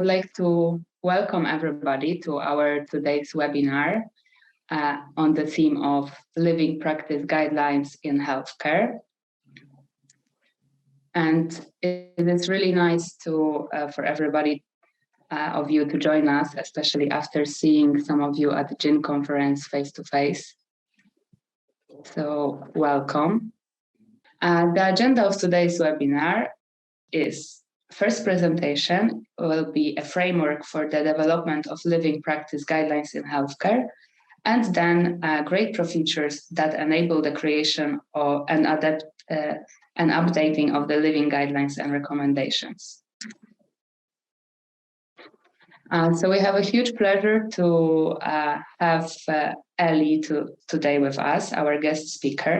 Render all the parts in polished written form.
like to welcome everybody to our today's webinar on the theme of living practice guidelines in healthcare. And it is really nice for everybody of you to join us, especially after seeing some of you at the GIN conference face-to-face. So welcome. The agenda of today's webinar is: first presentation will be a framework for the development of living practice guidelines in healthcare, and then GRADEpro features that enable the creation of and updating of the living guidelines and recommendations. So we have a huge pleasure to have Elie today with us, our guest speaker.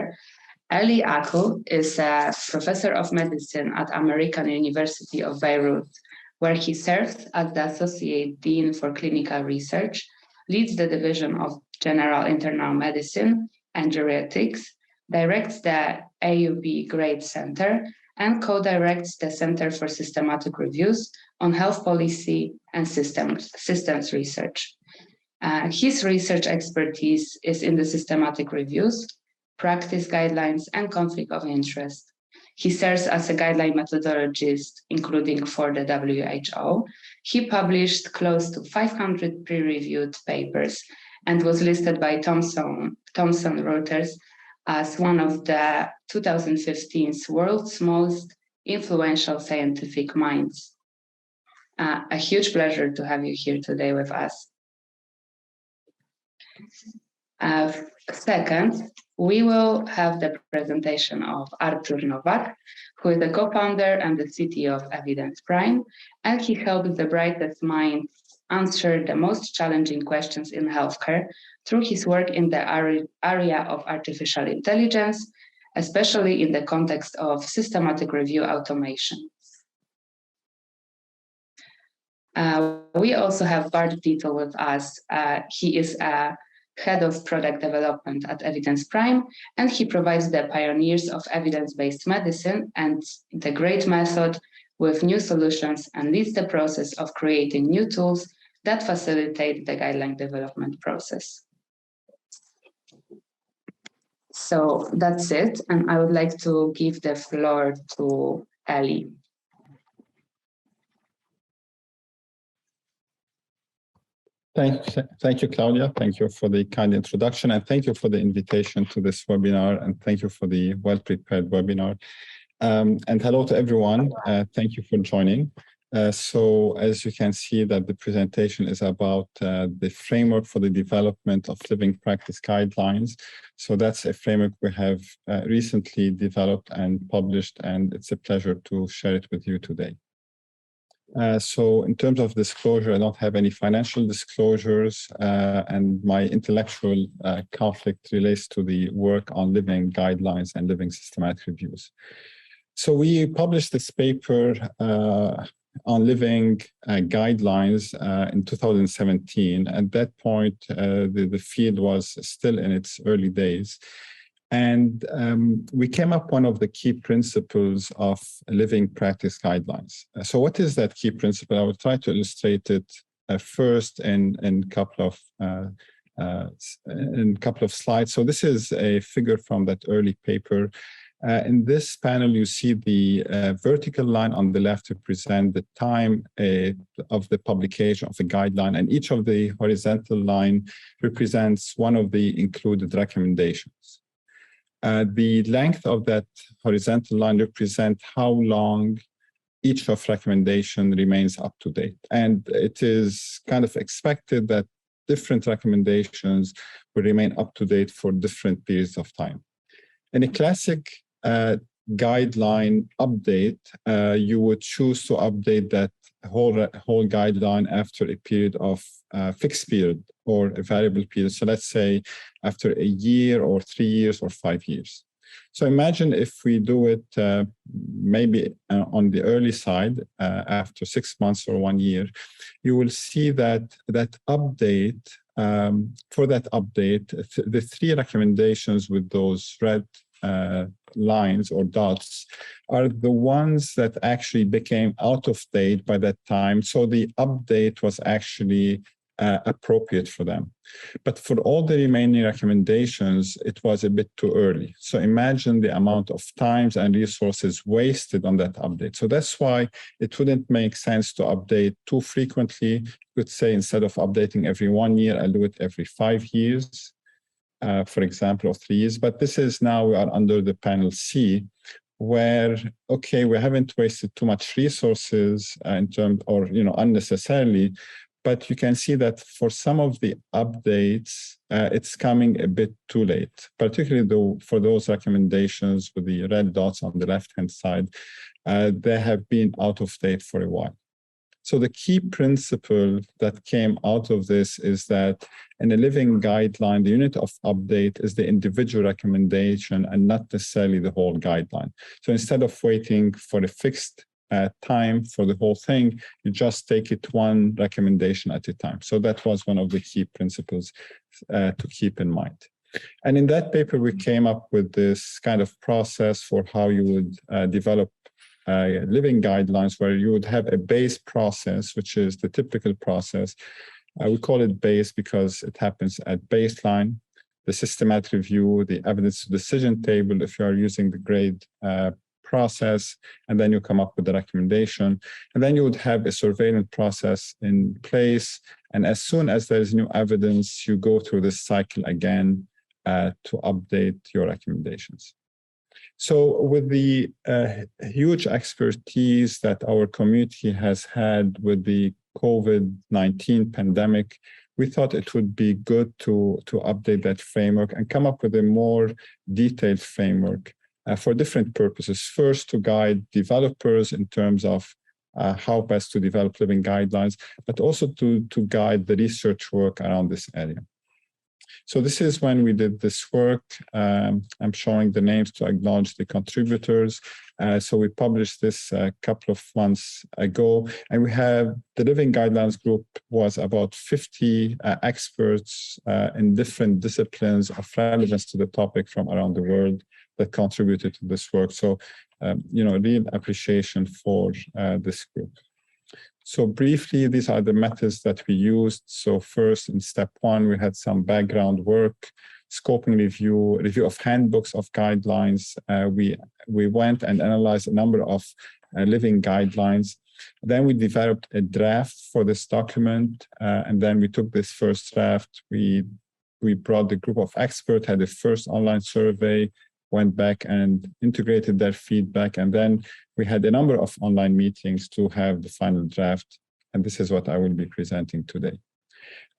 Elie A is a professor of medicine at American University of Beirut, where he serves as the Associate Dean for Clinical Research, leads the Division of General Internal Medicine and Geriatrics, directs the AUB GRADE Center, and co-directs the Center for Systematic Reviews on Health Policy and Systems Research. His research expertise is in the systematic reviews, practice guidelines, and conflict of interest. He serves as a guideline methodologist, including for the WHO. He published close to 500 peer-reviewed papers and was listed by Thomson Reuters as one of the 2015's world's most influential scientific minds. A huge pleasure to have you here today with us. Second, we will have the presentation of Artur Nowak, who is the co-founder and the CTO of Evidence Prime, and he helps the brightest minds answer the most challenging questions in healthcare through his work in the area of artificial intelligence, especially in the context of systematic review automation. We also have Bart Dietl with us. He is a head of product development at Evidence Prime, and he provides the pioneers of evidence-based medicine and the GRADE method with new solutions and leads the process of creating new tools that facilitate the guideline development process. So that's it, and I would like to give the floor to Elie. Thank you, Claudia. Thank you for the kind introduction, and thank you for the invitation to this webinar, and thank you for the well-prepared webinar. And hello to everyone. Thank you for joining. So as you can see that the presentation is about the framework for the development of living practice guidelines. So that's a framework we have recently developed and published, and it's a pleasure to share it with you today. So in terms of disclosure, I don't have any financial disclosures, and my intellectual conflict relates to the work on living guidelines and living systematic reviews. So we published this paper on living guidelines in 2017. At that point, the field was still in its early days. And we came up one of the key principles of living practice guidelines. So what is that key principle? I will try to illustrate it first in a couple of slides. So this is a figure from that early paper. In this panel, you see the vertical line on the left represent the time of the publication of a guideline, and each of the horizontal line represents one of the included recommendations. The length of that horizontal line represents how long each of recommendation remains up to date. And it is kind of expected that different recommendations will remain up to date for different periods of time. In a classic guideline update, you would choose to update that whole guideline after a period of fixed period or a variable period. So let's say after a year or 3 years or 5 years. So imagine if we do it maybe on the early side, after 6 months or 1 year, you will see that update, for that update, the 3 recommendations with those red lines or dots are the ones that actually became out of date by that time. So the update was actually appropriate for them. But for all the remaining recommendations, it was a bit too early. So imagine the amount of times and resources wasted on that update. So that's why it wouldn't make sense to update too frequently. You could say instead of updating every 1 year, I'll do it every 5 years, for example, or 3 years. But this is now we are under the panel C, where, okay, we haven't wasted too much resources in terms, or, unnecessarily, but you can see that for some of the updates, it's coming a bit too late, particularly for those recommendations with the red dots on the left-hand side, they have been out of date for a while. So the key principle that came out of this is that in a living guideline, the unit of update is the individual recommendation and not necessarily the whole guideline. So instead of waiting for a fixed time for the whole thing, you just take it one recommendation at a time. So that was one of the key principles to keep in mind. And in that paper, we came up with this kind of process for how you would develop living guidelines, where you would have a base process, which is the typical process. We call it base because it happens at baseline, the systematic review, the evidence decision table, if you are using the GRADE process, and then you come up with the recommendation. And then you would have a surveillance process in place. And as soon as there's new evidence, you go through this cycle again to update your recommendations. So with the huge expertise that our community has had with the COVID-19 pandemic, we thought it would be good to update that framework and come up with a more detailed framework for different purposes. First, to guide developers in terms of how best to develop living guidelines, but also to guide the research work around this area. So this is when we did this work. I'm showing the names to acknowledge the contributors. So we published this a couple of months ago, and we have the Living Guidelines group was about 50 experts in different disciplines of relevance to the topic from around the world that contributed to this work. So, real appreciation for this group. So briefly, these are the methods that we used. So first, in step 1, we had some background work, scoping review of handbooks of guidelines. We went and analyzed a number of living guidelines. Then we developed a draft for this document. And then we took this first draft. We brought the group of experts, had a first online survey, went back and integrated their feedback. And then we had a number of online meetings to have the final draft. And this is what I will be presenting today.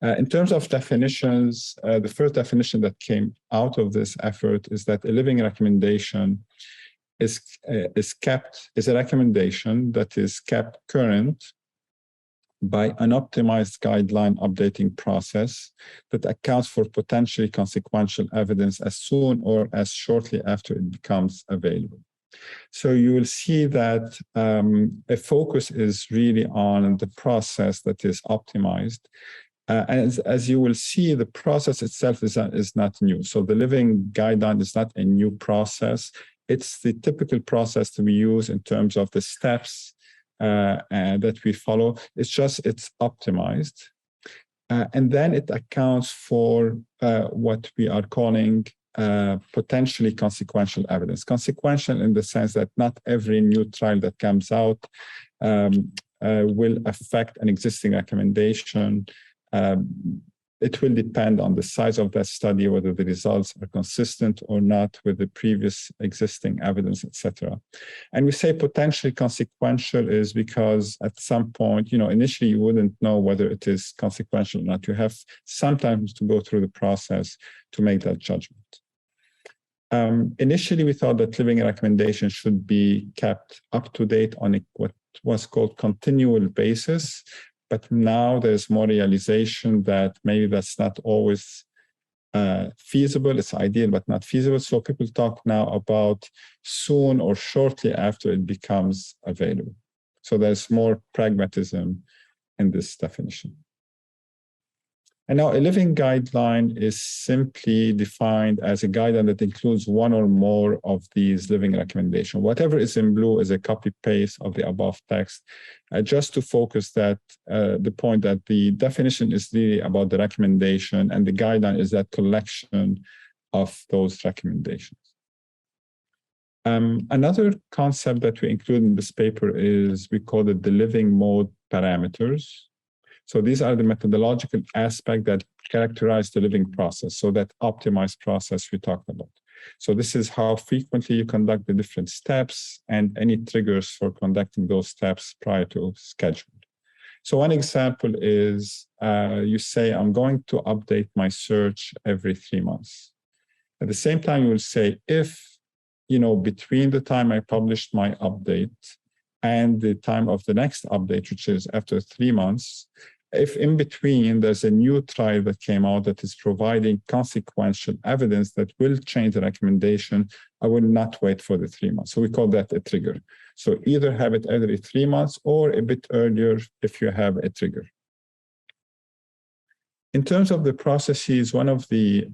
In terms of definitions, the first definition that came out of this effort is that a living recommendation is a recommendation that is kept current by an optimized guideline updating process that accounts for potentially consequential evidence as soon or as shortly after it becomes available. So you will see that a focus is really on the process that is optimized. As you will see, the process itself is not new. So the living guideline is not a new process. It's the typical process that we use in terms of the steps that we follow. It's optimized. And then it accounts for what we are calling potentially consequential evidence. Consequential in the sense that not every new trial that comes out will affect an existing recommendation. It will depend on the size of that study, whether the results are consistent or not with the previous existing evidence, etc. And we say potentially consequential is because at some point, initially you wouldn't know whether it is consequential or not. You have sometimes to go through the process to make that judgment. Initially, we thought that living recommendation should be kept up to date on what was called continual basis. But now there's more realization that maybe that's not always feasible. It's ideal, but not feasible. So people talk now about soon or shortly after it becomes available. So there's more pragmatism in this definition. And now a living guideline is simply defined as a guideline that includes one or more of these living recommendations. Whatever is in blue is a copy-paste of the above text, just to focus that the point that the definition is really about the recommendation and the guideline is that collection of those recommendations. Another concept that we include in this paper is we call it the living mode parameters. So these are the methodological aspects that characterize the living process, so that optimized process we talked about. So this is how frequently you conduct the different steps and any triggers for conducting those steps prior to schedule. So one example is you say, I'm going to update my search every 3 months. At the same time, you will say, if, between the time I published my update and the time of the next update, which is after 3 months, if in between there's a new trial that came out that is providing consequential evidence that will change the recommendation, I will not wait for the 3 months. So we call that a trigger. So either have it every 3 months or a bit earlier if you have a trigger. In terms of the processes, one of the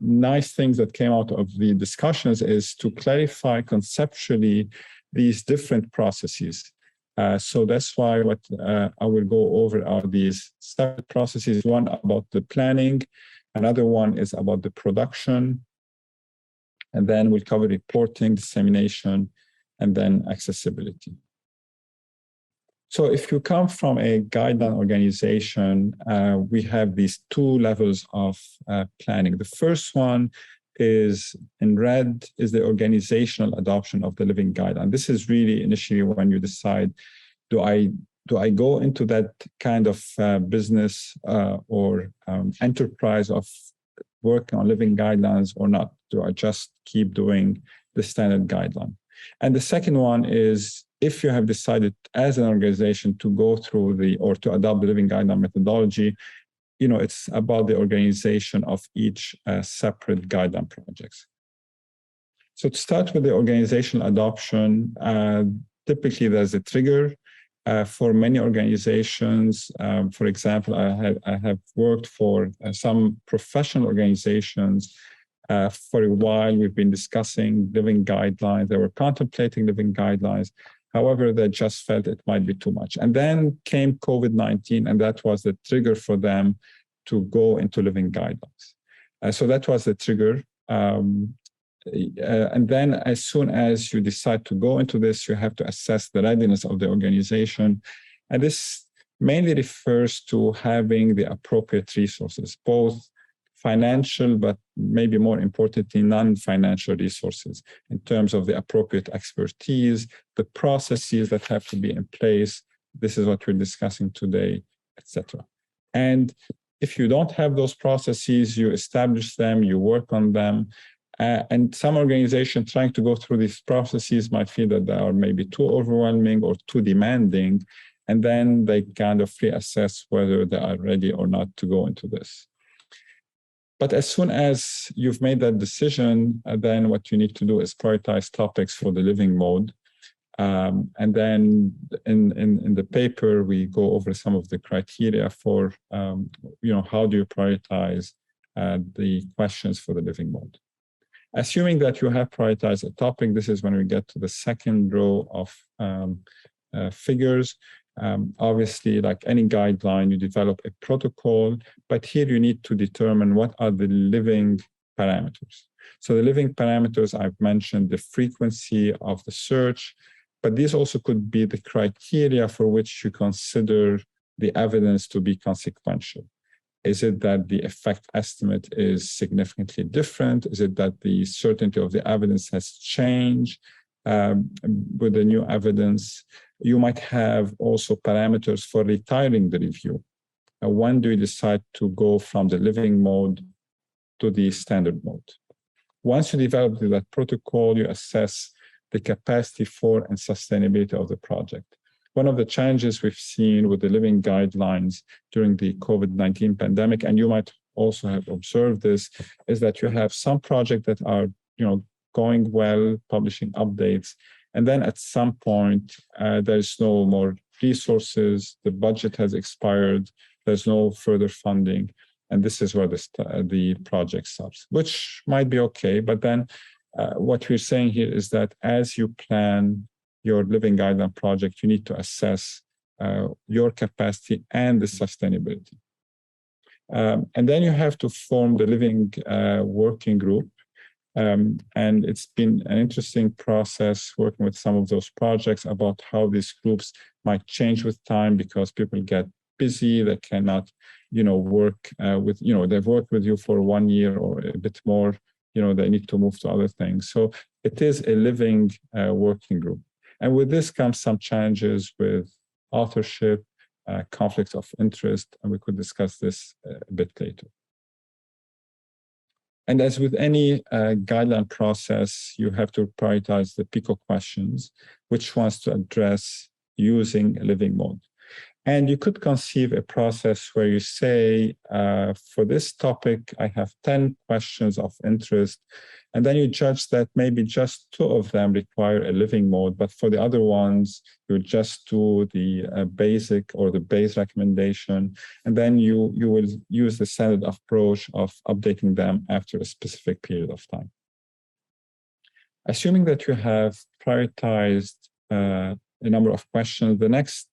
nice things that came out of the discussions is to clarify conceptually these different processes. So that's why what I will go over are these separate processes. One about the planning, another one is about the production, and then we'll cover reporting, dissemination, and then accessibility. So if you come from a guideline organization, we have these 2 levels of planning. The first one is in red is the organizational adoption of the living guideline. This is really initially when you decide, do I go into that kind of business or enterprise of working on living guidelines or not? Do I just keep doing the standard guideline? And the second one is if you have decided as an organization to go through or to adopt the living guideline methodology, it's about the organization of each separate guideline projects. So to start with the organizational adoption, typically there's a trigger for many organizations. For example, I have worked for some professional organizations. For a while, we've been discussing living guidelines. They were contemplating living guidelines. However, they just felt it might be too much. And then came COVID-19, and that was the trigger for them to go into living guidelines. So that was the trigger. And then as soon as you decide to go into this, you have to assess the readiness of the organization. And this mainly refers to having the appropriate resources, both financial, but maybe more importantly, non-financial resources in terms of the appropriate expertise, the processes that have to be in place. This is what we're discussing today, etc. And if you don't have those processes, you establish them, you work on them. And some organizations trying to go through these processes might feel that they are maybe too overwhelming or too demanding. And then they kind of reassess whether they are ready or not to go into this. But as soon as you've made that decision, then what you need to do is prioritize topics for the living mode. And then in the paper, we go over some of the criteria for, how do you prioritize the questions for the living mode. Assuming that you have prioritized a topic, this is when we get to the second row of figures. Obviously, like any guideline, you develop a protocol, but here you need to determine what are the living parameters. So the living parameters, I've mentioned the frequency of the search, but these also could be the criteria for which you consider the evidence to be consequential. Is it that the effect estimate is significantly different? Is it that the certainty of the evidence has changed with the new evidence? You might have also parameters for retiring the review. When do you decide to go from the living mode to the standard mode? Once you develop that protocol, you assess the capacity for and sustainability of the project. One of the challenges we've seen with the living guidelines during the COVID-19 pandemic, and you might also have observed this, is that you have some projects that are, going well, publishing updates, and then at some point, there's no more resources, the budget has expired, there's no further funding, and this is where the project stops, which might be okay. But then what we're saying here is that as you plan your living guideline project, you need to assess your capacity and the sustainability. And then you have to form the living working group. And it's been an interesting process working with some of those projects about how these groups might change with time because people get busy, they cannot, work with, they've worked with you for 1 year or a bit more, they need to move to other things. So it is a living working group. And with this comes some challenges with authorship, conflicts of interest, and we could discuss this a bit later. And as with any guideline process, you have to prioritize the PICO questions, which ones to address using a living mode. And you could conceive a process where you say, for this topic, I have 10 questions of interest, and then you judge that maybe just 2 of them require a living mode, but for the other ones, you just do the basic or the base recommendation, and then you will use the standard approach of updating them after a specific period of time. Assuming that you have prioritized a number of questions, the next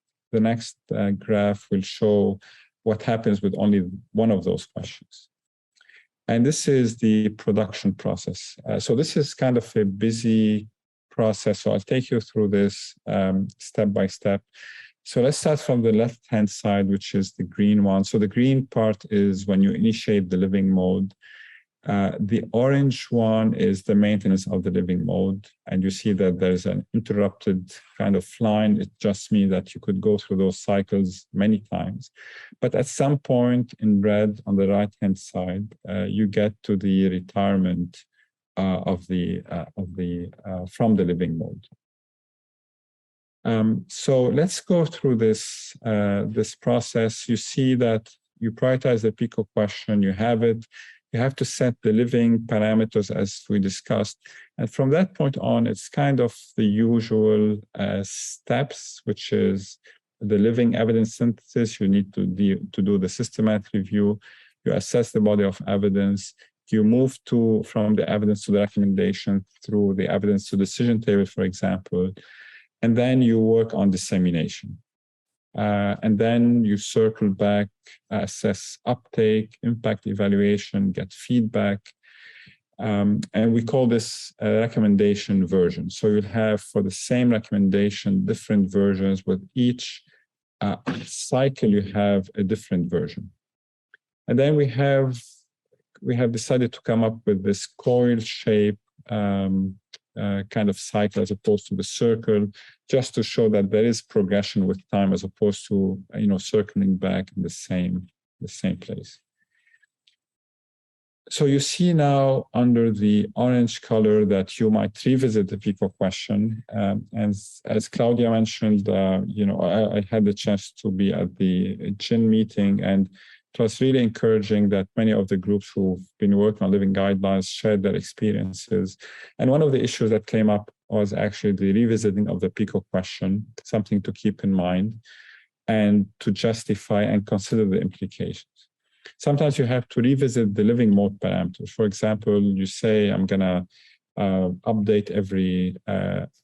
graph will show what happens with only one of those questions. And this is the production process. So this is kind of a busy process. So I'll take you through this step by step. So let's start from the left-hand side, which is the green one. So the green part is when you initiate the living mode. The orange one is the maintenance of the living mode. And you see that there's an interrupted kind of line. It just means that you could go through those cycles many times. But at some point in red on the right-hand side, you get to the retirement from the living mode. So let's go through this process. You see that you prioritize the PICO question, you have it. You have to set the living parameters as we discussed. And from that point on, it's kind of the usual steps, which is the living evidence synthesis. You need to do the systematic review. You assess the body of evidence. You move from the evidence to the recommendation through the evidence to decision table, for example. And then you work on dissemination. And then you circle back, assess uptake, impact evaluation, get feedback. And we call this a recommendation version. So you'll have for the same recommendation, different versions. With each cycle, you have a different version. And then we have decided to come up with this coil shape kind of cycle as opposed to the circle, just to show that there is progression with time as opposed to circling back in the same place. So you see now under the orange color that you might revisit the PICO question. And as Claudia mentioned, I had the chance to be at the GIN meeting, and it was really encouraging that many of the groups who've been working on living guidelines shared their experiences. And one of the issues that came up was actually the revisiting of the PICO question, something to keep in mind and to justify and consider the implications. Sometimes you have to revisit the living mode parameters. For example, you say, I'm going to update every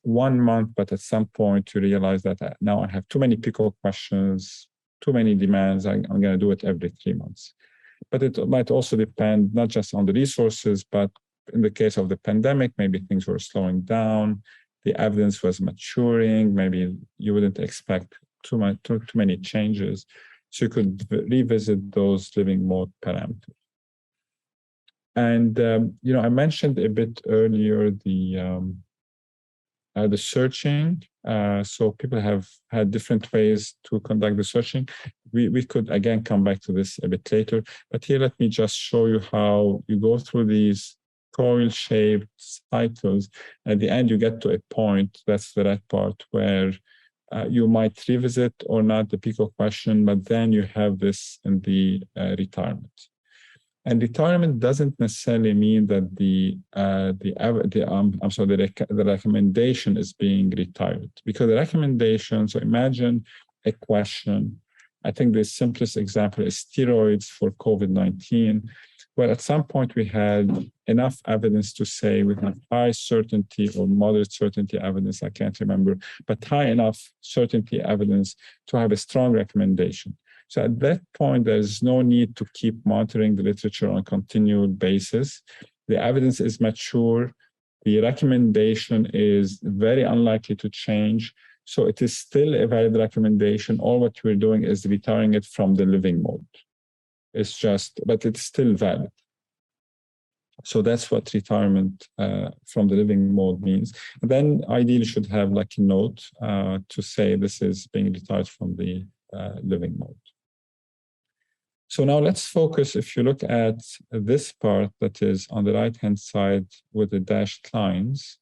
1 month, but at some point you realize that now I have too many PICO questions, too many demands, I'm going to do it every 3 months. But it might also depend not just on the resources, but in the case of the pandemic, maybe things were slowing down, the evidence was maturing, maybe you wouldn't expect too many changes. So you could revisit those living mode parameters. And, I mentioned a bit earlier the searching. So people have had different ways to conduct the searching. We could, again, come back to this a bit later. But here, let me just show you how you go through these coil-shaped cycles. At the end, you get to a point, that's the red part, where you might revisit or not the PICO question, but then you have this in the retirement. And retirement doesn't necessarily mean that the recommendation is being retired, because the recommendation. So imagine a question I think the simplest example is steroids for COVID-19, where at some point we had enough evidence to say we have high certainty or moderate certainty evidence, I can't remember, but high enough certainty evidence to have a strong recommendation. So at that point, there's no need to keep monitoring the literature on a continued basis. The evidence is mature. The recommendation is very unlikely to change. So it is still a valid recommendation. All what we're doing is retiring it from the living mode. It's just, but it's still valid. So that's what retirement from the living mode means. And then ideally should have like a note to say this is being retired from the living mode. So now let's focus, if you look at this part that is on the right-hand side with the dashed lines,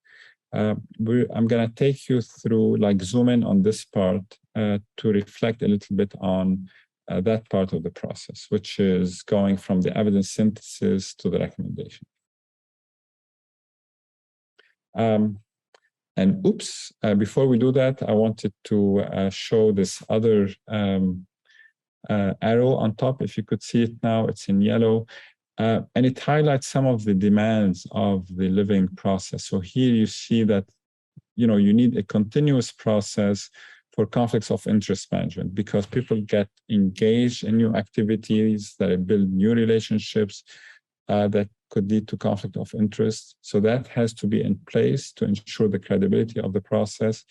I'm going to take you through, like zoom in on this part to reflect a little bit on that part of the process, which is going from the evidence synthesis to the recommendation. And oops, before we do that, I wanted to show this other arrow on top. If you could see it now, it's in yellow. And it highlights some of the demands of the living process. So here you see that, you know, you need a continuous process for conflicts of interest management because people get engaged in new activities, that build new relationships that could lead to conflict of interest. So that has to be in place to ensure the credibility of the process.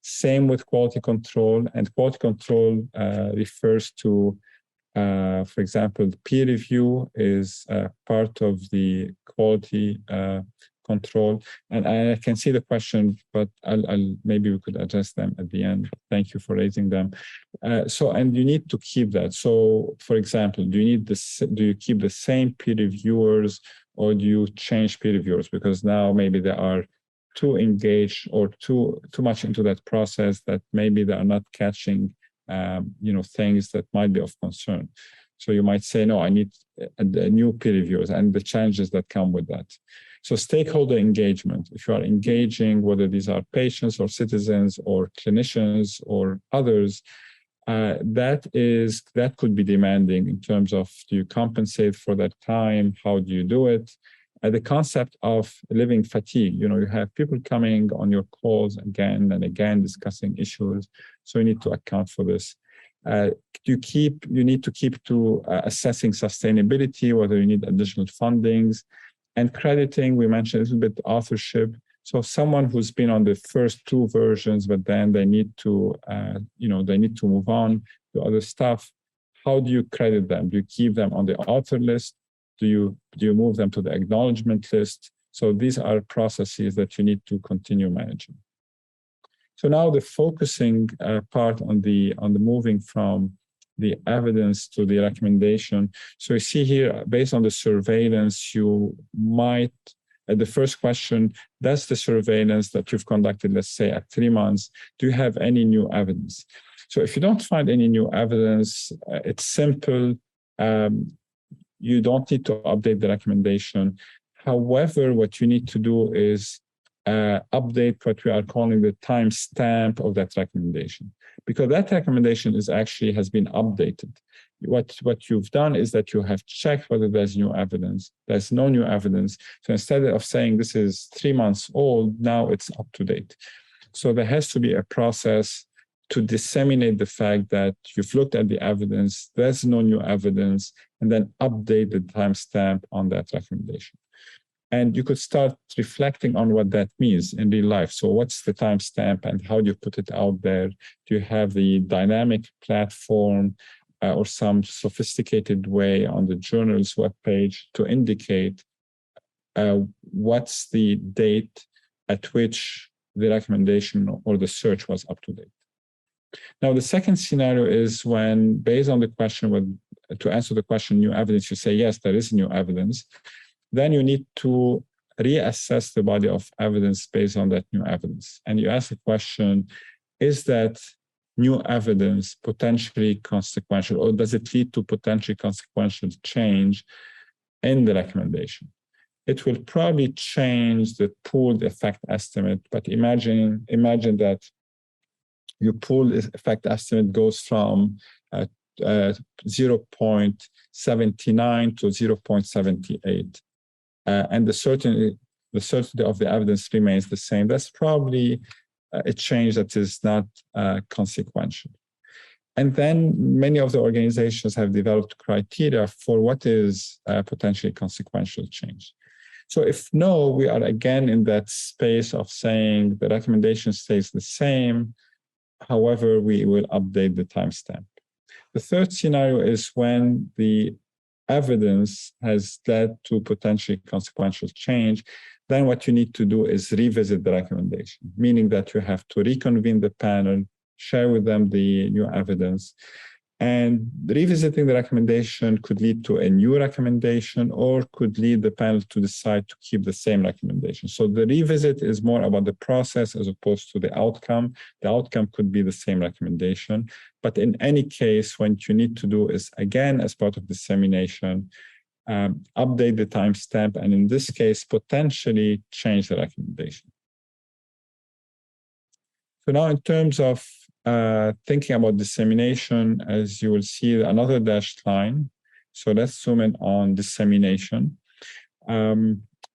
Same with quality control, and quality control refers to, for example, peer review is part of the quality control. And I can see the question, but maybe we could address them at the end. Thank you for raising them. And you need to keep that. So, for example, do you keep the same peer reviewers or do you change peer reviewers? Because now maybe they are too engaged or too much into that process that maybe they are not catching things that might be of concern. So you might say, no, I need a new peer reviewers and the challenges that come with that. So stakeholder engagement, if you are engaging, whether these are patients or citizens or clinicians or others, that could be demanding in terms of, do you compensate for that time? How do you do it? The concept of living fatigue, you have people coming on your calls again and again discussing issues, so you need to account for this. You need to keep assessing sustainability, whether you need additional fundings, and crediting. We mentioned a little bit authorship. So someone who's been on the first two versions, but then they need to, move on to other stuff. How do you credit them? Do you keep them on the author list? Do you move them to the acknowledgement list? So these are processes that you need to continue managing. So now the focusing part on the moving from the evidence to the recommendation. So you see here, based on the surveillance, you might, the first question, that's the surveillance that you've conducted, let's say at 3 months, do you have any new evidence? So if you don't find any new evidence, it's simple. You don't need to update the recommendation. However, what you need to do is update what we are calling the timestamp of that recommendation, because that recommendation has been updated. What you've done is that you have checked whether there's new evidence. There's no new evidence. So instead of saying this is 3 months old, now it's up to date. So there has to be a process to disseminate the fact that you've looked at the evidence, there's no new evidence, and then update the timestamp on that recommendation. And you could start reflecting on what that means in real life. So what's the timestamp and how do you put it out there? Do you have the dynamic platform or some sophisticated way on the journal's webpage to indicate what's the date at which the recommendation or the search was up to date? Now, the second scenario is when, based on the question, to answer the question, new evidence, you say, yes, there is new evidence. Then you need to reassess the body of evidence based on that new evidence. And you ask the question, is that new evidence potentially consequential, or does it lead to potentially consequential change in the recommendation? It will probably change the pooled effect estimate, but imagine that your pooled effect estimate goes from 0.79 to 0.78. And the certainty of the evidence remains the same. That's probably a change that is not consequential. And then many of the organizations have developed criteria for what is potentially consequential change. So if no, we are again in that space of saying the recommendation stays the same, however, we will update the timestamp. The third scenario is when the evidence has led to potentially consequential change. Then what you need to do is revisit the recommendation, meaning that you have to reconvene the panel, share with them the new evidence. And revisiting the recommendation could lead to a new recommendation or could lead the panel to decide to keep the same recommendation. So the revisit is more about the process as opposed to the outcome. The outcome could be the same recommendation. But in any case, what you need to do is, again, as part of dissemination, update the timestamp, and in this case, potentially change the recommendation. So now in terms of thinking about dissemination, as you will see, another dashed line. So let's zoom in on dissemination.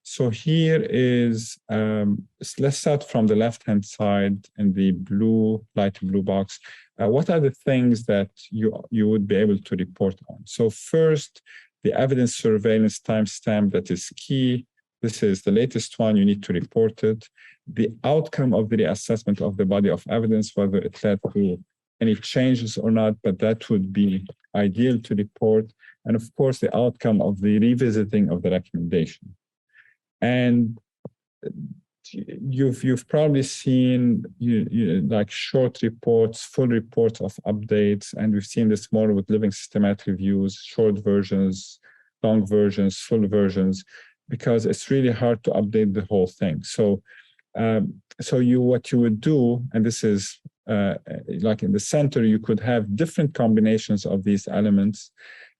So here is, let's start from the left-hand side in the blue, light blue box. What are the things that you would be able to report on? So first, the evidence surveillance timestamp that is key. This is the latest one, you need to report it. The outcome of the reassessment of the body of evidence, whether it led to any changes or not, but that would be ideal to report. And of course, the outcome of the revisiting of the recommendation. And you've probably seen like short reports, full reports of updates, and we've seen this more with living systematic reviews, short versions, long versions, full versions, because it's really hard to update the whole thing. So, what you would do, and this is like in the center, you could have different combinations of these elements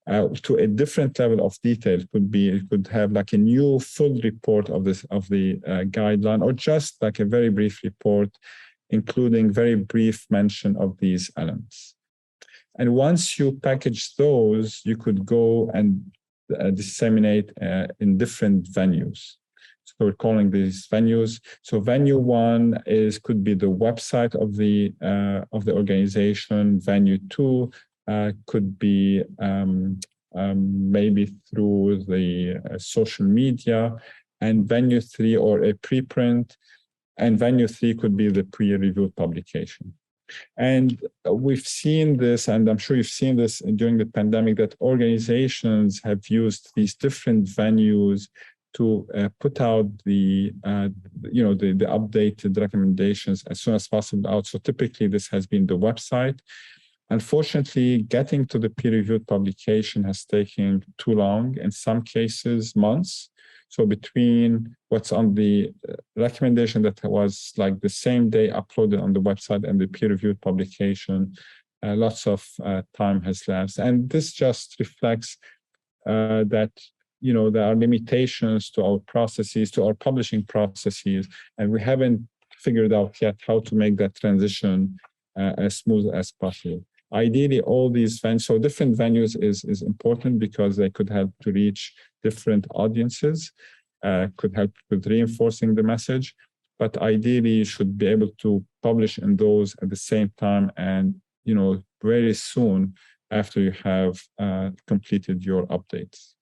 to a different level of detail. It could have like a new full report of the guideline, or just like a very brief report, including very brief mention of these elements. And once you package those, you could go and disseminate in different venues. So we're calling these venues. So venue one could be the website of the organization. Venue two could be maybe through the social media, and venue three, or a preprint, and venue three could be the peer-reviewed publication. And we've seen this, and I'm sure you've seen this during the pandemic, that organizations have used these different venues to put out the updated recommendations as soon as possible out. So typically this has been the website. Unfortunately, getting to the peer-reviewed publication has taken too long, in some cases months. So between what's on the recommendation that was like the same day uploaded on the website and the peer-reviewed publication, lots of time has lapsed. And this just reflects that there are limitations to our processes, to our publishing processes, and we haven't figured out yet how to make that transition as smooth as possible. Ideally, all these venues, so different venues is important because they could help to reach different audiences, could help with reinforcing the message, but ideally you should be able to publish in those at the same time and, very soon after you have completed your updates.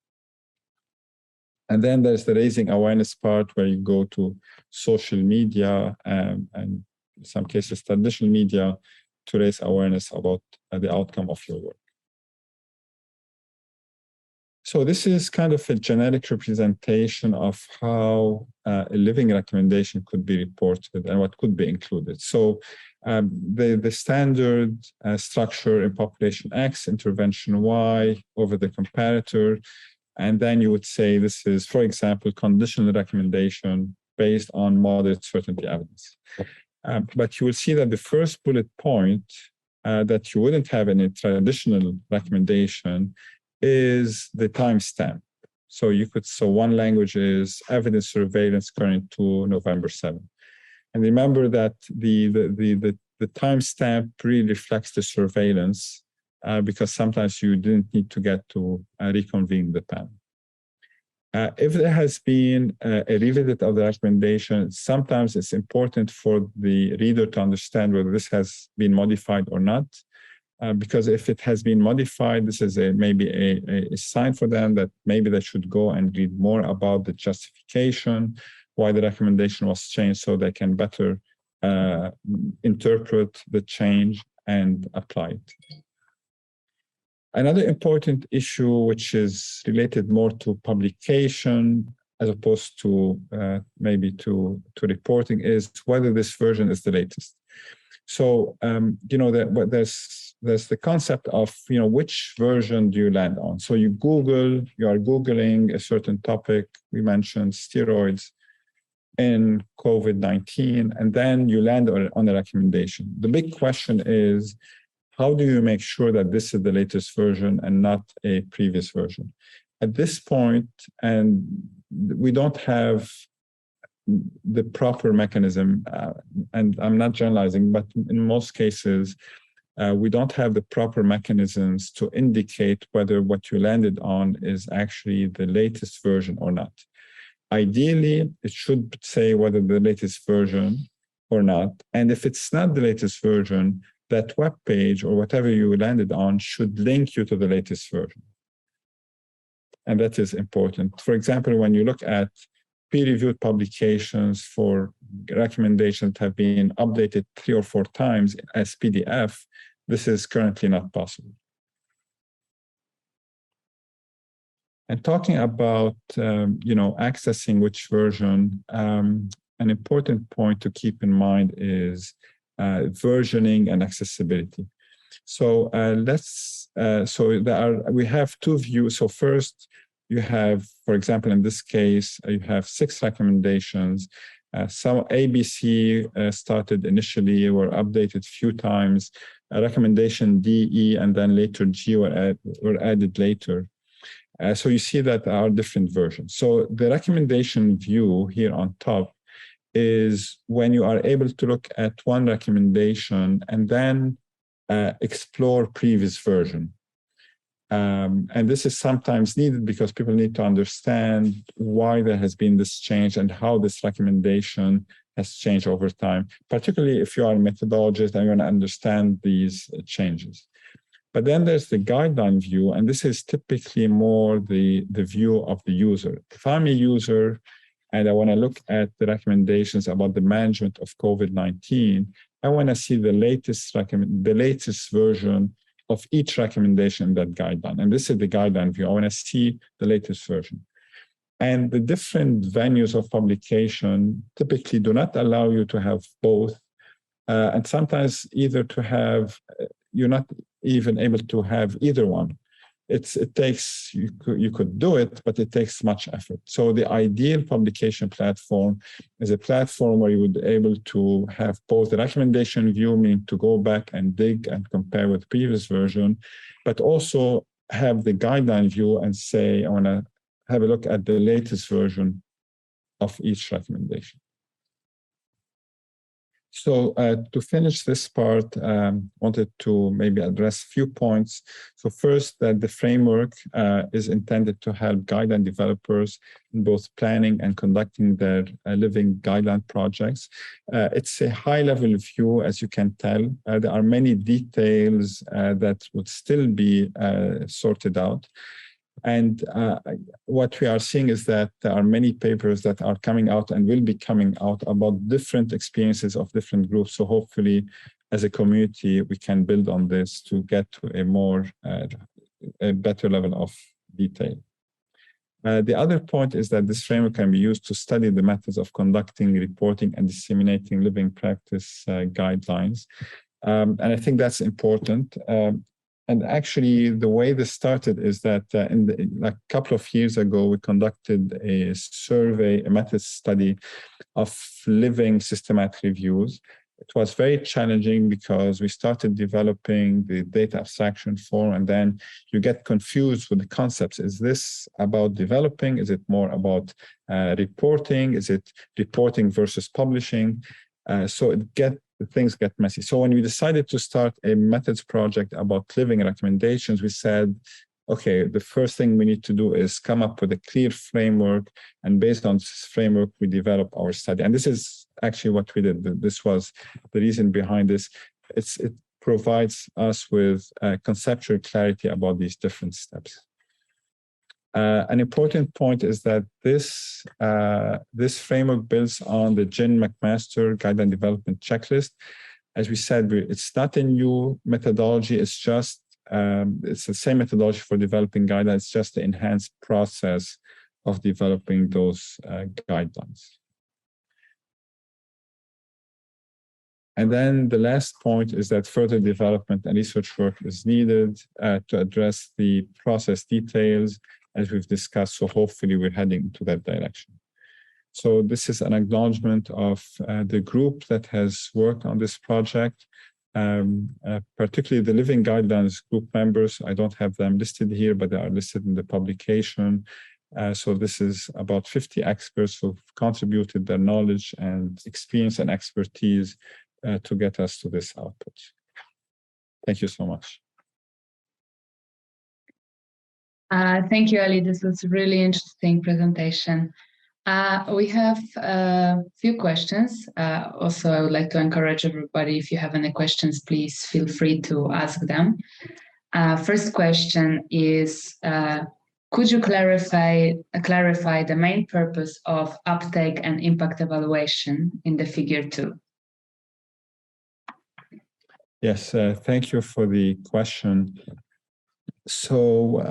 And then there's the raising awareness part, where you go to social media and in some cases traditional media to raise awareness about the outcome of your work. So this is kind of a generic representation of how a living recommendation could be reported and what could be included. So the standard structure in population X, intervention Y, over the comparator. And then you would say this is, for example, conditional recommendation based on moderate certainty evidence. But you will see that the first bullet point that you wouldn't have in a traditional recommendation is the timestamp. So one language is evidence surveillance current to November 7. And remember that the timestamp really reflects the surveillance because sometimes you didn't need to get to reconvene the panel. If there has been a revisit of the recommendation, sometimes it's important for the reader to understand whether this has been modified or not, because if it has been modified, this is maybe a sign for them that maybe they should go and read more about the justification, why the recommendation was changed, so they can better interpret the change and apply it. Another important issue, which is related more to publication as opposed to maybe to reporting, is whether this version is the latest. So there's the concept of which version do you land on. So you are Googling a certain topic. We mentioned steroids in COVID-19, and then you land on a recommendation. The big question is, how do you make sure that this is the latest version and not a previous version? At this point, and we don't have the proper mechanism, and I'm not generalizing, but in most cases, we don't have the proper mechanisms to indicate whether what you landed on is actually the latest version or not. Ideally, it should say whether the latest version or not. And if it's not the latest version, that web page or whatever you landed on should link you to the latest version. And that is important. For example, when you look at peer-reviewed publications for recommendations that have been updated 3 or 4 times as PDF, this is currently not possible. And talking about accessing which version, an important point to keep in mind is versioning and accessibility. So we have 2 views. So first, you have, for example, in this case, you have 6 recommendations. Some ABC started initially, were updated few times. Recommendation D, E, and then later G were added later. So you see that there are different versions. So the recommendation view here on top is when you are able to look at one recommendation and then explore previous version. And this is sometimes needed because people need to understand why there has been this change and how this recommendation has changed over time, particularly if you are a methodologist and you want to understand these changes. But then there's the guideline view, and this is typically more the view of the user. If I'm a user and I want to look at the recommendations about the management of COVID-19, I want to see the latest version of each recommendation in that guideline. And this is the guideline view. I want to see the latest version. And the different venues of publication typically do not allow you to have both. And sometimes either to have, you're not even able to have either one. It takes, you could do it, but it takes much effort. So the ideal publication platform is a platform where you would be able to have both the recommendation view, meaning to go back and dig and compare with the previous version, but also have the guideline view and say, I want to have a look at the latest version of each recommendation. So to finish this part, wanted to maybe address a few points. So first, that the framework is intended to help guideline developers in both planning and conducting their living guideline projects. It's a high-level view, as you can tell. There are many details that would still be sorted out. And what we are seeing is that there are many papers that are coming out and will be coming out about different experiences of different groups. So hopefully, as a community, we can build on this to get to a better level of detail. The other point is that this framework can be used to study the methods of conducting, reporting, and disseminating living practice guidelines. And I think that's important. And actually, the way this started is that like a couple of years ago, we conducted a survey, a method study of living systematic reviews. It was very challenging because we started developing the data abstraction form, and then you get confused with the concepts. Is this about developing? Is it more about reporting? Is it reporting versus publishing? So things get messy. So when we decided to start a methods project about living recommendations, we said, okay, the first thing we need to do is come up with a clear framework, and based on this framework, we develop our study. And this is actually what we did. This was the reason behind this. It provides us with conceptual clarity about these different steps. An important point is that this framework builds on the Ginn McMaster Guideline Development Checklist. As we said, it's not a new methodology. It's just it's the same methodology for developing guidelines. It's just the enhanced process of developing those guidelines. And then the last point is that further development and research work is needed to address the process details, as we've discussed. So hopefully we're heading to that direction. So this is an acknowledgement of the group that has worked on this project, particularly the Living Guidelines group members. I don't have them listed here, but they are listed in the publication. So this is about 50 experts who've contributed their knowledge and experience and expertise to get us to this output. Thank you so much. Thank you, Elie. This was a really interesting presentation. We have a few questions. Also, I would like to encourage everybody, if you have any questions, please feel free to ask them. First question is, could you clarify the main purpose of uptake and impact evaluation in the figure 2? Yes, thank you for the question. So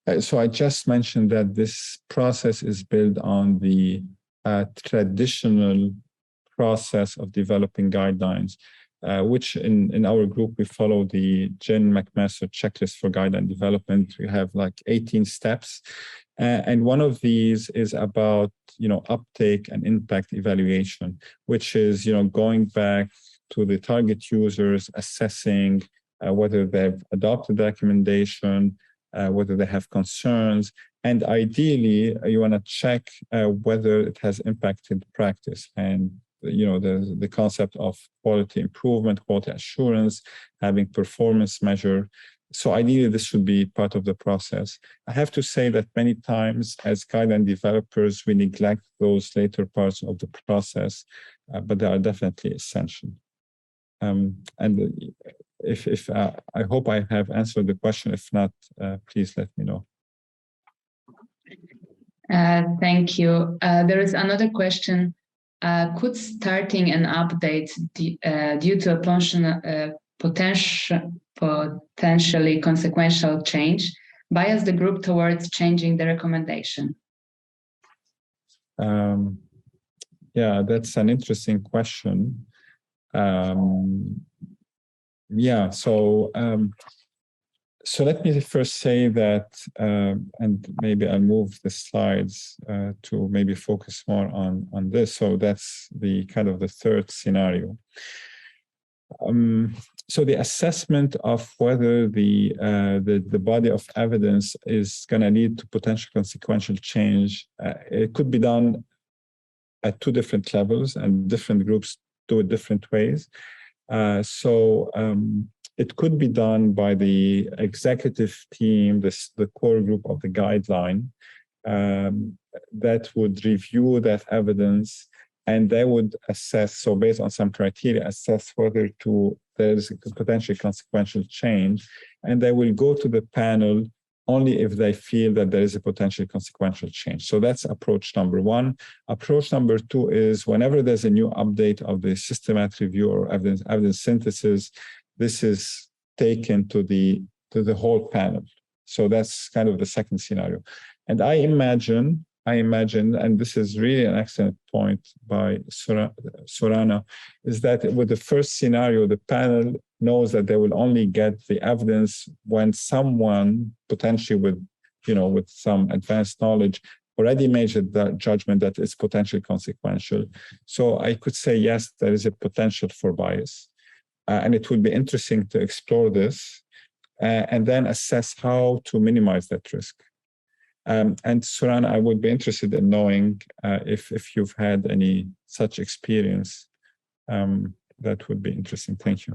I just mentioned that this process is built on the traditional process of developing guidelines, which in our group, we follow the Ginn McMaster checklist for guideline development. We have like 18 steps. And one of these is about, uptake and impact evaluation, which is, going back to the target users, assessing whether they've adopted the recommendation, whether they have concerns, and ideally you want to check whether it has impacted practice. And the concept of quality improvement, quality assurance, having performance measure. So ideally this should be part of the process. I have to say that many times as guideline developers, we neglect those later parts of the process, but they are definitely essential. And if I hope I have answered the question. If not, please let me know. Thank you. There is another question. Could starting an update due to a potentially consequential change bias the group towards changing the recommendation? Yeah, that's an interesting question. So let me first say that, and maybe I'll move the slides to maybe focus more on this. So that's the kind of the third scenario. So the assessment of whether the body of evidence is going to lead to potential consequential change, it could be done at two different levels, and different groups do it different ways. It could be done by the executive team, the core group of the guideline, that would review that evidence, and they would assess, so based on some criteria, assess whether there's a potentially consequential change, and they will go to the panel only if they feel that there is a potentially consequential change. So that's approach number one. Approach number two is whenever there's a new update of the systematic review or evidence synthesis, this is taken to the whole panel. So that's kind of the second scenario. And I imagine, and this is really an excellent point by Sorana, is that with the first scenario, the panel knows that they will only get the evidence when someone potentially with some advanced knowledge already made the judgment that it's potentially consequential. So I could say, yes, there is a potential for bias. And it would be interesting to explore this and then assess how to minimize that risk. And Sorana, I would be interested in knowing if you've had any such experience. that would be interesting. Thank you.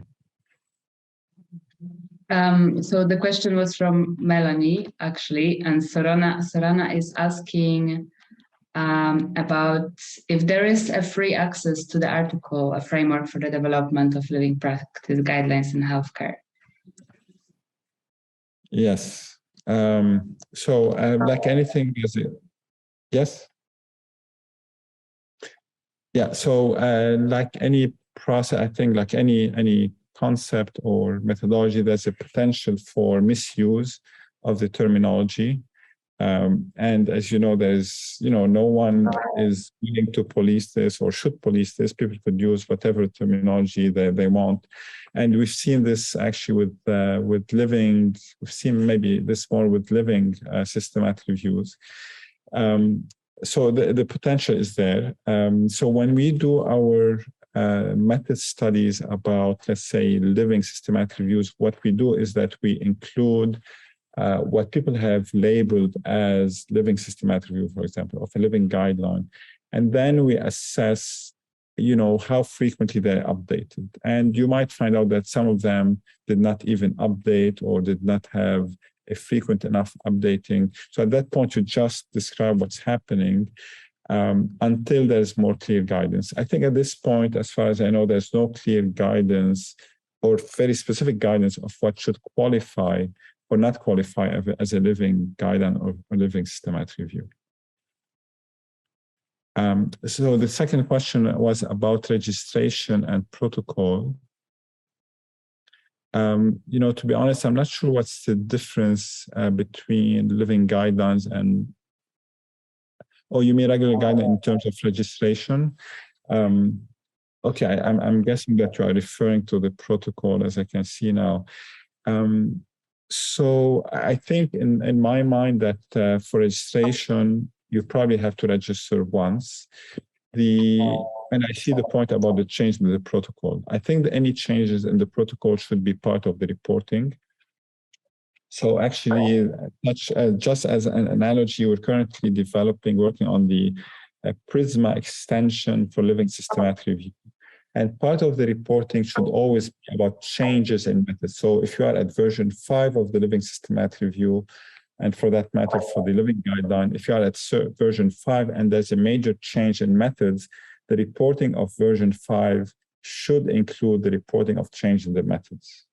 So the question was from Melanie, actually, and Sorana is asking about if there is a free access to the article, a framework for the development of living practice guidelines in healthcare. Yes. Like anything, is it? Yes. Yeah. So like any process, I think like any concept or methodology, there's a potential for misuse of the terminology. And as you know, there's, no one is willing to police this or should police this. People could use whatever terminology they want. And we've seen this actually with living, we've seen maybe this more with living systematic reviews. So the potential is there. So when we do our method studies about, let's say, living systematic reviews, what we do is that we include what people have labeled as living systematic review, for example, of a living guideline. And then we assess, how frequently they're updated. And you might find out that some of them did not even update or did not have a frequent enough updating. So at that point, you just describe what's happening until there's more clear guidance. I think at this point, as far as I know, there's no clear guidance or very specific guidance of what should qualify or not qualify as a living guideline or a living systematic review. So the second question was about registration and protocol. To be honest, I'm not sure what's the difference between living guidelines and, you mean regular guideline in terms of registration? Okay, I'm guessing that you are referring to the protocol, as I can see now. So I think in my mind that for registration, you probably have to register once. And I see the point about the change in the protocol. I think that any changes in the protocol should be part of the reporting. So actually, just as an analogy, we're currently working on the Prisma extension for living systematic review. And part of the reporting should always be about changes in methods. So if you are at version 5 of the living systematic review, and for that matter, for the living guideline, if you are at version 5 and there's a major change in methods, the reporting of version 5 should include the reporting of change in the methods.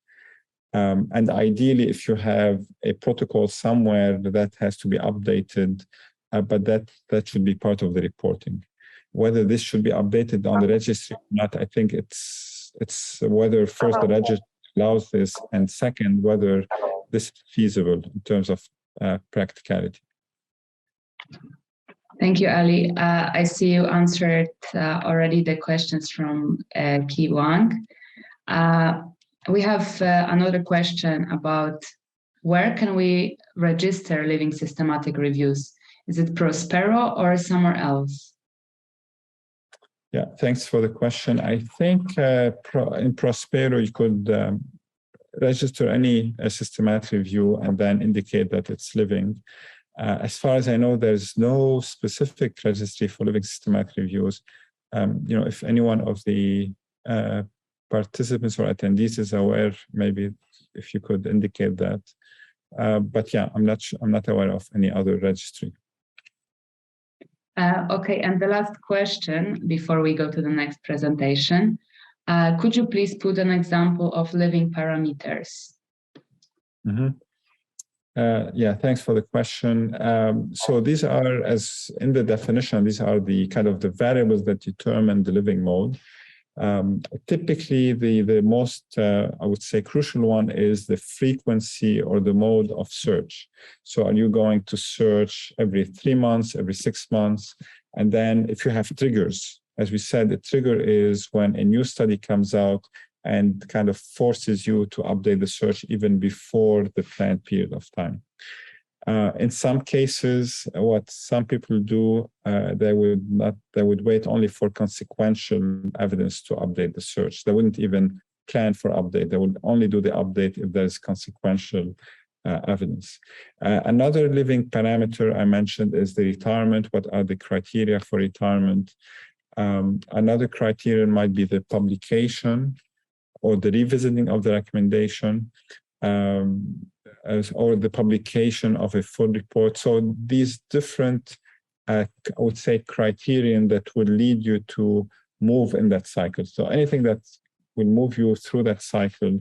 And ideally, if you have a protocol somewhere that has to be updated, but that should be part of the reporting. Whether this should be updated on the registry or not, I think it's whether first the registry allows this, and second, whether this is feasible in terms of practicality. Thank you, Elie. I see you answered already the questions from Ki Wang. We have another question about where can we register living systematic reviews? Is it Prospero or somewhere else? Yeah, thanks for the question. I think in Prospero, you could register any systematic review and then indicate that it's living. As far as I know, there's no specific registry for living systematic reviews. If any one of the participants or attendees is aware, maybe if you could indicate that. But yeah, I'm not aware of any other registry. Okay, and the last question before we go to the next presentation. Could you please put an example of living parameters? Mm-hmm. Yeah, thanks for the question. So these are, as in the definition, these are the kind of the variables that determine the living mode. Typically, the most, I would say, crucial one is the frequency or the mode of search. So are you going to search every 3 months, every 6 months? And then if you have triggers, as we said, the trigger is when a new study comes out and kind of forces you to update the search even before the planned period of time. In some cases, what some people do, they would wait only for consequential evidence to update the search. They wouldn't even plan for update. They would only do the update if there's consequential evidence. Another living parameter I mentioned is the retirement. What are the criteria for retirement? Another criterion might be the publication or the revisiting of the recommendation, or the publication of a full report. So these different, I would say, criterion that will lead you to move in that cycle. So anything that will move you through that cycle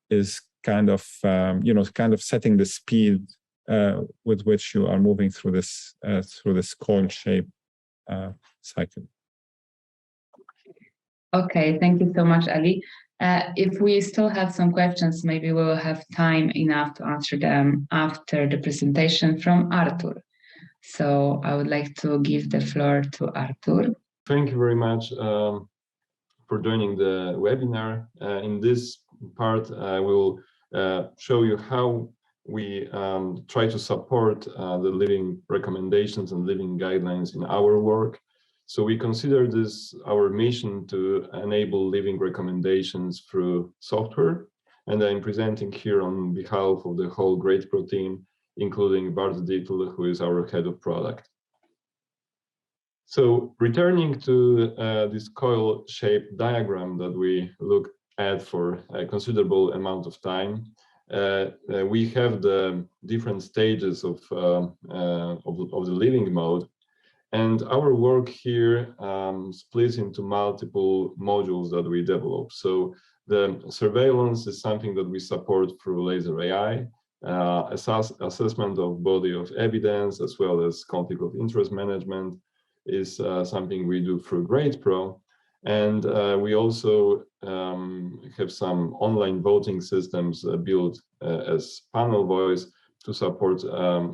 is kind of, kind of setting the speed with which you are moving through this coil shape cycle. Okay, thank you so much, Elie. If we still have some questions, maybe we will have time enough to answer them after the presentation from Artur. So I would like to give the floor to Artur. Thank you very much for joining the webinar. In this part, I will show you how we try to support the living recommendations and living guidelines in our work. So we consider this our mission to enable living recommendations through software. And I'm presenting here on behalf of the whole GRADEpro team, including Bart, Dietl, who is our head of product. So returning to this coil-shaped diagram that we looked at for a considerable amount of time, we have the different stages of the living mode. And our work here splits into multiple modules that we develop. So the surveillance is something that we support through Laser AI, assessment of body of evidence, as well as conflict of interest management is something we do through GRADEpro. And we also have some online voting systems built as panel voice to support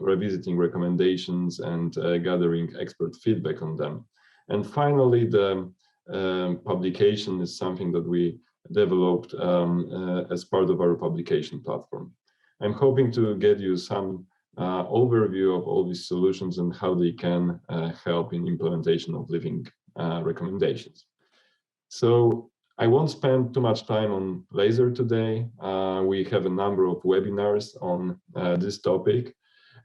revisiting recommendations and gathering expert feedback on them. And finally, the publication is something that we developed as part of our publication platform. I'm hoping to get you some overview of all these solutions and how they can help in implementation of living recommendations. So I won't spend too much time on Laser today. We have a number of webinars on this topic.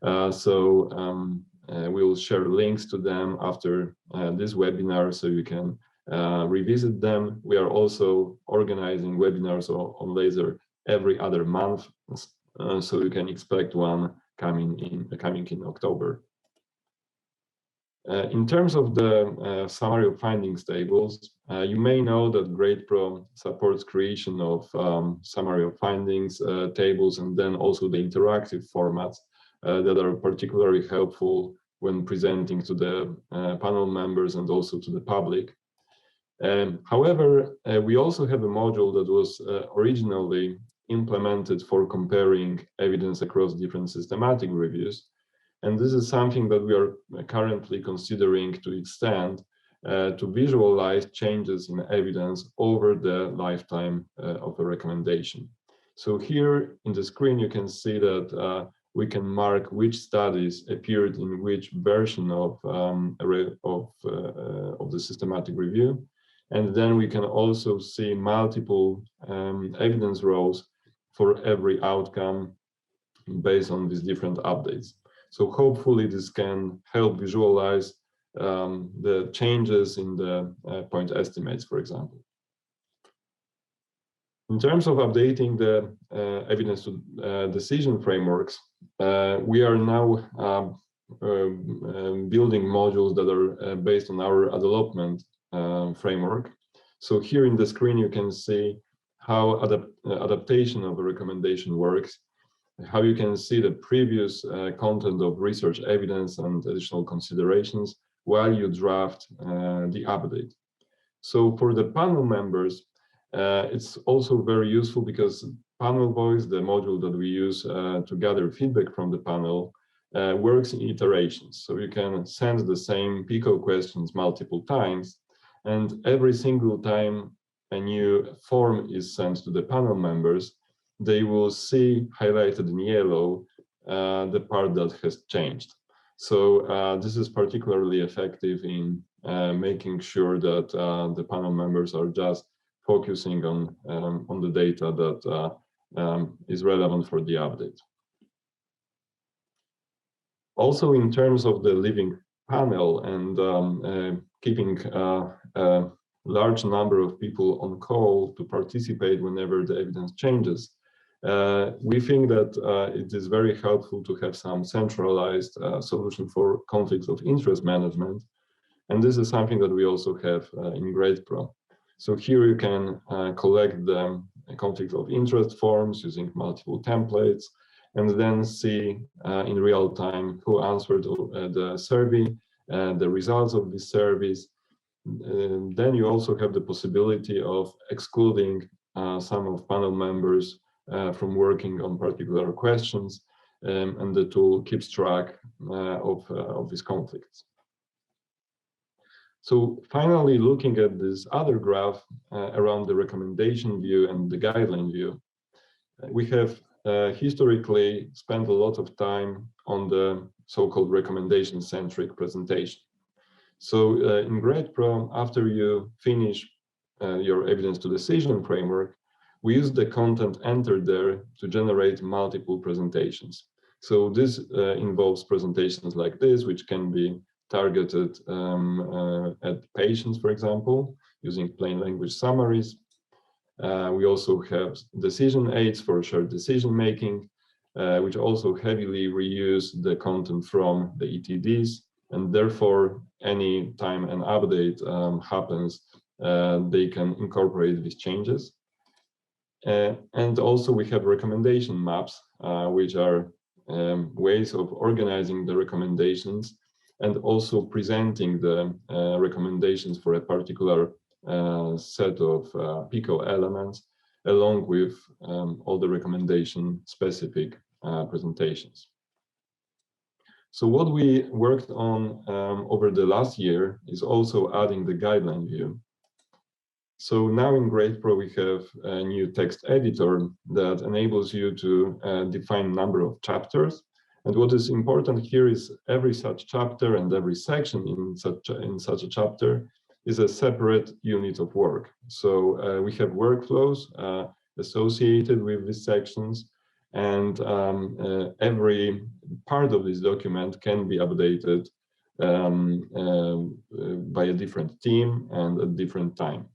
We'll share links to them after this webinar so you can revisit them. We are also organizing webinars on Laser every other month, so you can expect one coming in October. In terms of the summary of findings tables, you may know that GRADEpro supports creation of summary of findings tables, and then also the interactive formats that are particularly helpful when presenting to the panel members and also to the public. However, we also have a module that was originally implemented for comparing evidence across different systematic reviews. And this is something that we are currently considering to extend to visualize changes in evidence over the lifetime of a recommendation. So here in the screen, you can see that we can mark which studies appeared in which version of the systematic review. And then we can also see multiple evidence rows for every outcome based on these different updates. So hopefully this can help visualize the changes in the point estimates, for example. In terms of updating the evidence to decision frameworks, we are now building modules that are based on our development framework. So here in the screen, you can see how adaptation of a recommendation works, how you can see the previous content of research evidence and additional considerations while you draft the update. So for the panel members, it's also very useful because panel voice, the module that we use to gather feedback from the panel, works in iterations. So you can send the same PICO questions multiple times, and every single time a new form is sent to the panel members, they will see highlighted in yellow the part that has changed. So this is particularly effective in making sure that the panel members are just focusing on the data that is relevant for the update. Also, in terms of the living panel and keeping a large number of people on call to participate whenever the evidence changes, we think that it is very helpful to have some centralized solution for conflicts of interest management. And this is something that we also have in GRADEpro. So here you can collect the conflict of interest forms using multiple templates, and then see in real time who answered the survey, the results of these surveys. Then you also have the possibility of excluding some of panel members from working on particular questions, and the tool keeps track of these conflicts. So finally, looking at this other graph around the recommendation view and the guideline view, we have historically spent a lot of time on the so-called recommendation-centric presentation. So in GRADEpro, after you finish your evidence to decision framework, we use the content entered there to generate multiple presentations. So this involves presentations like this, which can be targeted at patients, for example, using plain language summaries. We also have decision aids for shared decision making, which also heavily reuse the content from the ETDs, and therefore any time an update happens, they can incorporate these changes. And also we have recommendation maps, which are ways of organizing the recommendations and also presenting the recommendations for a particular set of PICO elements, along with all the recommendation specific presentations. So what we worked on over the last year is also adding the guideline view. So now in GRADEpro we have a new text editor that enables you to define number of chapters. And what is important here is every such chapter and every section in such a chapter is a separate unit of work. So we have workflows associated with these sections, and every part of this document can be updated by a different team and at different time.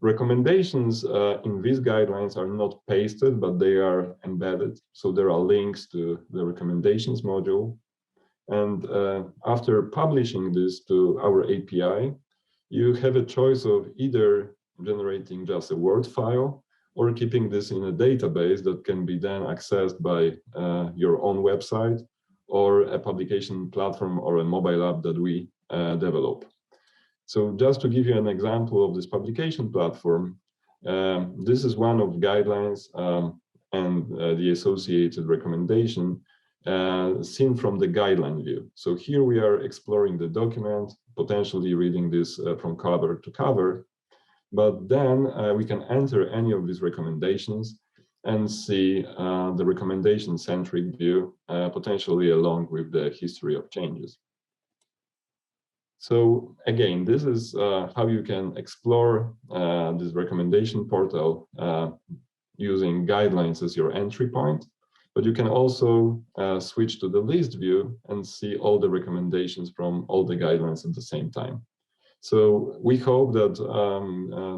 Recommendations in these guidelines are not pasted, but they are embedded. So there are links to the recommendations module. And after publishing this to our API, you have a choice of either generating just a Word file or keeping this in a database that can be then accessed by your own website or a publication platform or a mobile app that we develop. So just to give you an example of this publication platform, this is one of guidelines and the associated recommendation seen from the guideline view. So here we are exploring the document, potentially reading this from cover to cover, but then we can enter any of these recommendations and see the recommendation-centric view, potentially along with the history of changes. So again, this is how you can explore this recommendation portal using guidelines as your entry point, but you can also switch to the list view and see all the recommendations from all the guidelines at the same time. So we hope that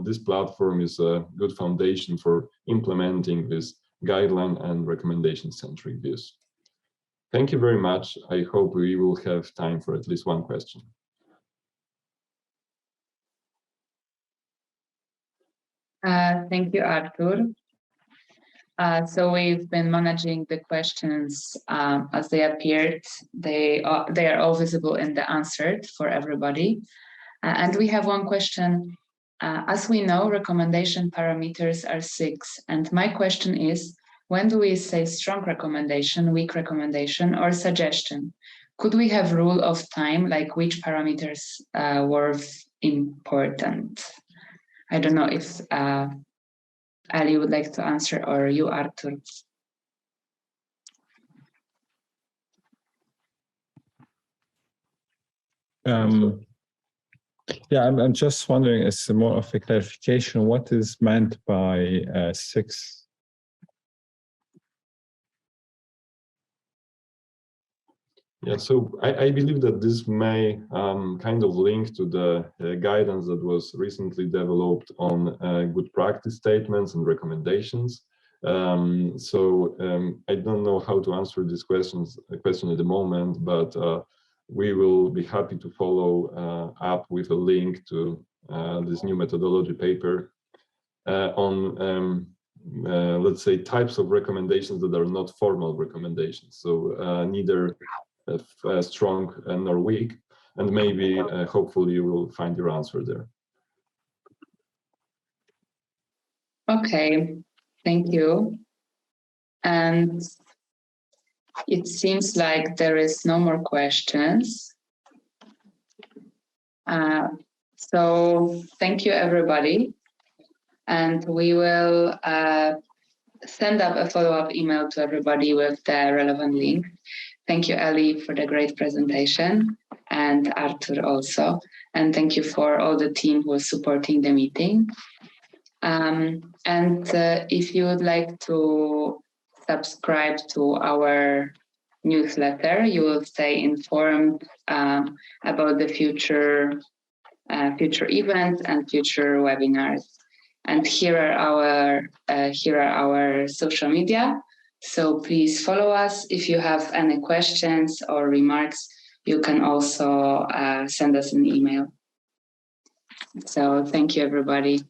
this platform is a good foundation for implementing this guideline and recommendation-centric views. Thank you very much. I hope we will have time for at least one question. Thank you, Artur. So we've been managing the questions as they appeared. They are all visible in the answered for everybody. And we have one question. As we know, recommendation parameters are 6. And my question is, when do we say strong recommendation, weak recommendation, or suggestion? Could we have rule of time, like which parameters were important? I don't know if Elie would like to answer, or you, Artur. Yeah, I'm just wondering, as more of a clarification, what is meant by 6? Yeah, so I believe that this may kind of link to the guidance that was recently developed on good practice statements and recommendations. I don't know how to answer this question at the moment, but we will be happy to follow up with a link to this new methodology paper on let's say types of recommendations that are not formal recommendations. So neither strong nor weak, and maybe hopefully you will find your answer there. Okay, thank you. And it seems like there is no more questions. So thank you, everybody. And we will send up a follow-up email to everybody with the relevant link. Thank you, Elie, for the great presentation, and Artur also. And thank you for all the team who is supporting the meeting. If you would like to subscribe to our newsletter, you will stay informed about the future events and future webinars. And here are our social media. So please follow us. If you have any questions or remarks, you can also send us an email. So thank you, everybody.